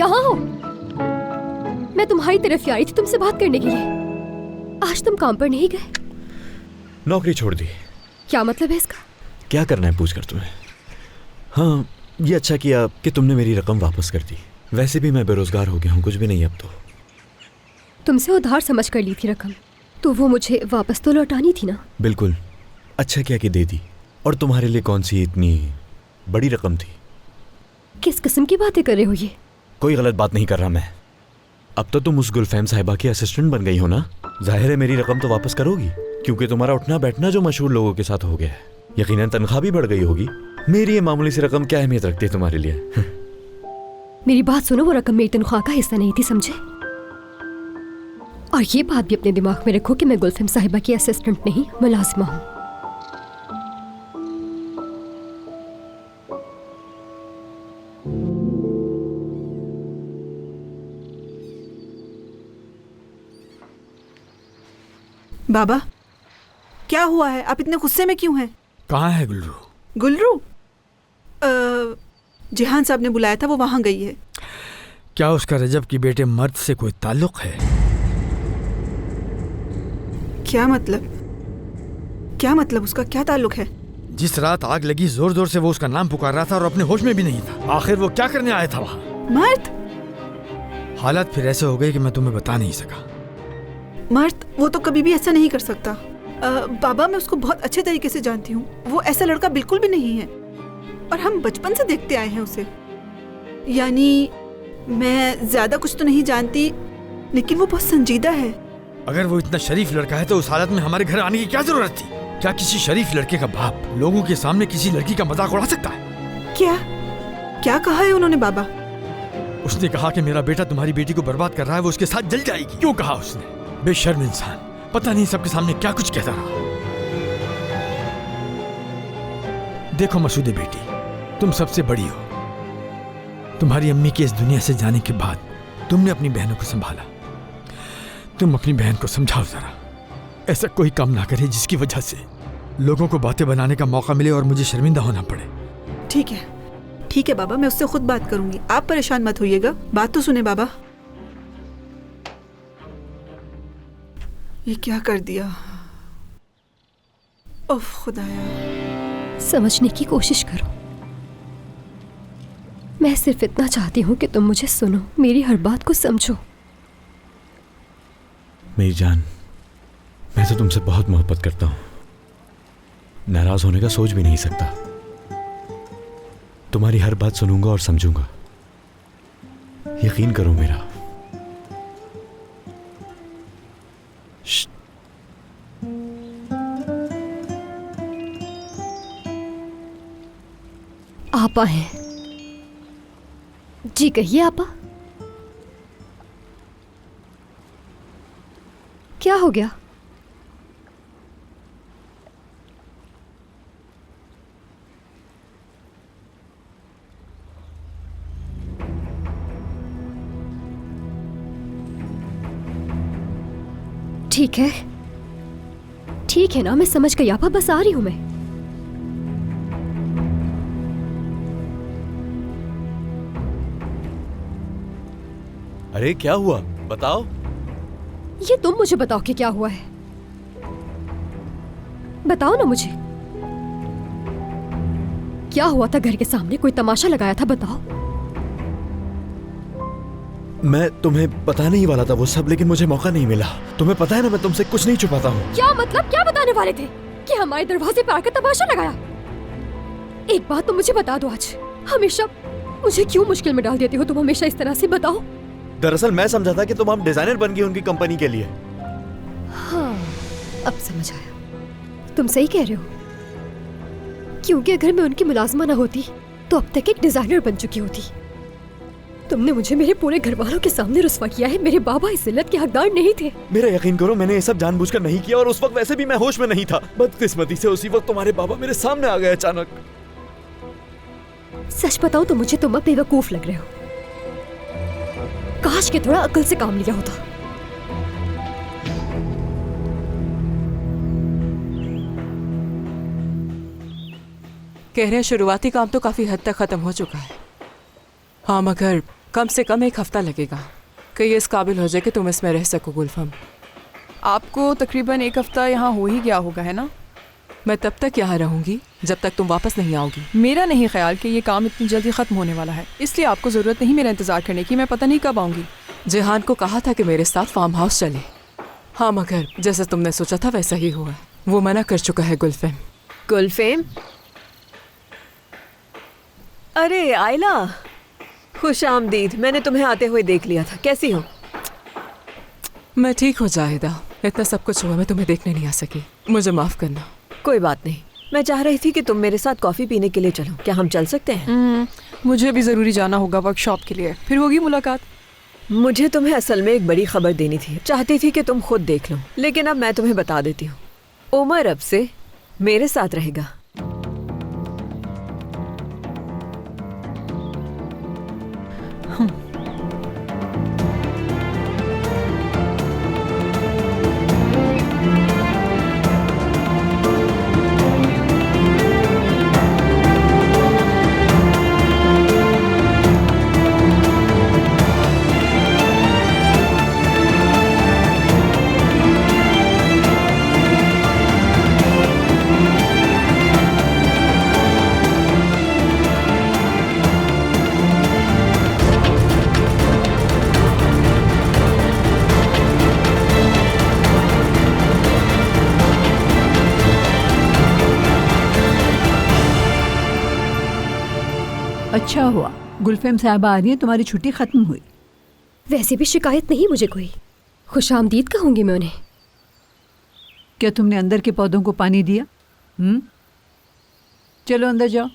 कहाँ हो? मैं तुम्हारी तरफ ही आई थी तुमसे बात करने के लिए। आज तुम काम पर नहीं गए? नौकरी छोड़ दी। क्या मतलब है इसका? क्या करना है पूछ कर तुम्हें? हाँ, ये अच्छा किया कि तुमने मेरी रकम वापस कर दी। वैसे भी मैं बेरोजगार हो गया हूँ, कुछ भी नहीं अब तो। तुमसे उधार समझ कर ली थी रकम, तो वो मुझे वापस तो लौटानी थी ना? बिल्कुल, अच्छा किया कि दे दी। और तुम्हारे लिए कौन सी इतनी बड़ी रकम थी? किस किस्म की बातें कर रहे हो ये? कोई गलत बात नहीं कर रहा मैं। अब तो तुम उस गुलफैम साहिबा की असिस्टेंट बन गई हो ना। जाहिर है मेरी रकम तो वापस करोगी, क्योंकि तुम्हारा उठना बैठना जो मशहूर लोगों के साथ हो गया है। यकीनन तनख्वाह भी बढ़ गई होगी। मेरी ये मामूली सी रकम क्या अहमियत रखती है तुम्हारे लिए? मेरी बात सुनो, वो रकम मेरी तनख्वाह का हिस्सा नहीं थी, समझे? और ये बात भी अपने दिमाग में रखो कि मैं गुलफैम साहिबा की असिस्टेंट नहीं, मुलाजिमा हूँ। बाबा, क्या हुआ है? आप इतने गुस्से में क्यों हैं? कहाँ है गुलरू? गुलरू? जिहान साहब ने बुलाया था, वो वहां गई है। क्या उसका रजब की बेटे मर्द से कोई ताल्लुक है? क्या मतलब? क्या मतलब? उसका क्या ताल्लुक है? जिस रात आग लगी जोर जोर से वो उसका नाम पुकार रहा था और अपने होश में भी नहीं था। आखिर वो क्या करने आया था वहाँ? मर्द? हालात फिर ऐसे हो गए कि मैं तुम्हें बता नहीं सका। मर्द? वो तो कभी भी ऐसा नहीं कर सकता। बाबा, मैं उसको बहुत अच्छे तरीके से जानती हूँ। वो ऐसा लड़का बिल्कुल भी नहीं है, और हम बचपन से देखते आए हैं उसे। यानी मैं ज्यादा कुछ तो नहीं जानती, लेकिन वो बहुत संजीदा है। अगर वो इतना शरीफ लड़का है तो उस हालत में हमारे घर आने की क्या जरूरत थी? क्या किसी शरीफ लड़के का बाप लोगों के सामने किसी लड़की का मजाक उड़ा सकता है? क्या क्या कहा है उन्होंने बाबा? उसने कहा कि मेरा बेटा तुम्हारी बेटी को बर्बाद कर रहा है, वो उसके साथ जल जाएगी। क्यों कहा उसने? बेशर्म इंसान, पता नहीं सबके सामने क्या कुछ कहता रहा। देखो मसूदे बेटी, तुम सबसे बड़ी हो। तुम्हारी अम्मी के इस दुनिया से जाने के बाद तुमने अपनी बहनों को संभाला। तुम अपनी बहन को समझाओ जरा, ऐसा कोई काम ना करे जिसकी वजह से लोगों को बातें बनाने का मौका मिले और मुझे शर्मिंदा होना पड़े। ठीक है, ठीक है बाबा, मैं उससे खुद बात करूंगी। आप परेशान मत होइएगा। बात तो सुने बाबा। ये क्या कर दिया? उफ खुदाया। समझने की कोशिश करो। मैं सिर्फ इतना चाहती हूँ कि तुम मुझे सुनो, मेरी हर बात को समझो। मेरी जान, मैं तो तुमसे बहुत मोहब्बत करता हूँ। नाराज होने का सोच भी नहीं सकता। तुम्हारी हर बात सुनूंगा और समझूंगा, यकीन करो मेरा। आपा हैं? जी कहिए आपा। क्या हो गया? ठीक है, ठीक है ना, मैं समझ गई आपा, बस आ रही हूं मैं। अरे क्या हुआ, बताओ। ये तुम मुझे बताओ कि क्या हुआ है। बताओ ना मुझे, क्या हुआ था? घर के सामने कोई तमाशा लगाया था, बताओ। मैं तुम्हें बताने ही वाला था वो सब, लेकिन मुझे मौका नहीं मिला। तुम्हें पता है ना मैं तुमसे कुछ नहीं छुपाता हूँ। क्या मतलब? क्या बताने वाले थे? कि हमारे दरवाजे पर आकर तमाशा लगाया? एक बात तो मुझे बता दो, आज हमेशा मुझे क्यों मुश्किल में डाल देती हो तुम हमेशा इस तरह से? बताओ। दरअसल मैं समझा था कि तुम हम डिजाइनर बन गई उनकी कंपनी के लिए। हाँ, अब समझ आया। तुम सही कह रहे हो, क्योंकि अगर मैं उनकी मुलाजमा ना होती तो अब तक एक डिजाइनर बन चुकी होती। तुमने मुझे मेरे पूरे घर वालों के सामने रुस्वा किया है। मेरे बाबा इस जिल्लत के हकदार नहीं थे। मेरा यकीन करो, मैंने ये सब जानबूझकर नहीं किया, और उस वक्त वैसे भी मैं होश में नहीं था। बदकिस्मती से उसी वक्त तुम्हारे बाबा मेरे सामने आ गए अचानक। सच बताओ तो मुझे तुम अब बेवकूफ लग रहे हो। काश के थोड़ा अक्ल से काम लिया होता। कह रहे हैं शुरुआती काम तो काफी हद तक खत्म हो चुका है। हाँ, मगर कम से कम 1 हफ्ता लगेगा कि ये इस काबिल हो जाए कि तुम इसमें रह सको गुलफम। आपको तकरीबन 1 हफ्ता यहाँ हो ही गया होगा, है ना? मैं तब तक यहाँ रहूँगी जब तक तुम वापस नहीं आओगी। मेरा नहीं ख्याल कि ये काम इतनी जल्दी ख़त्म होने वाला है, इसलिए आपको ज़रूरत नहीं मेरा इंतज़ार करने की। मैं पता नहीं कब आऊँगी। जेहान को कहा था कि मेरे साथ फार्म हाउस चले। हाँ, मगर जैसे तुमने सोचा था वैसा ही हुआ। वो मना कर चुका है गुलफम। गुलफेम, अरे आयला, खुश आमदीद। मैंने तुम्हें आते हुए देख लिया था। कैसी हो? मैं ठीक हो जाहिदा। इतना सब कुछ हुआ, मैं तुम्हें देखने नहीं आ सकी, मुझे माफ़ करना। कोई बात नहीं। मैं चाह रही थी कि तुम मेरे साथ कॉफ़ी पीने के लिए चलो। क्या हम चल सकते हैं? मुझे भी ज़रूरी जाना होगा वर्कशॉप के लिए, फिर होगी मुलाकात। मुझे तुम्हें असल में एक बड़ी खबर देनी थी। चाहती थी कि तुम खुद देख लो, लेकिन अब मैं तुम्हें बता देती हूँ। उमर अब से मेरे साथ रहेगा। अच्छा हुआ गुलफेम साहबा आ रही है, तुम्हारी छुट्टी खत्म हुई। वैसे भी शिकायत नहीं मुझे कोई। खुशामदीद कहूंगी मैं उन्हें। क्या तुमने अंदर के पौधों को पानी दिया? चलो अंदर जाओ।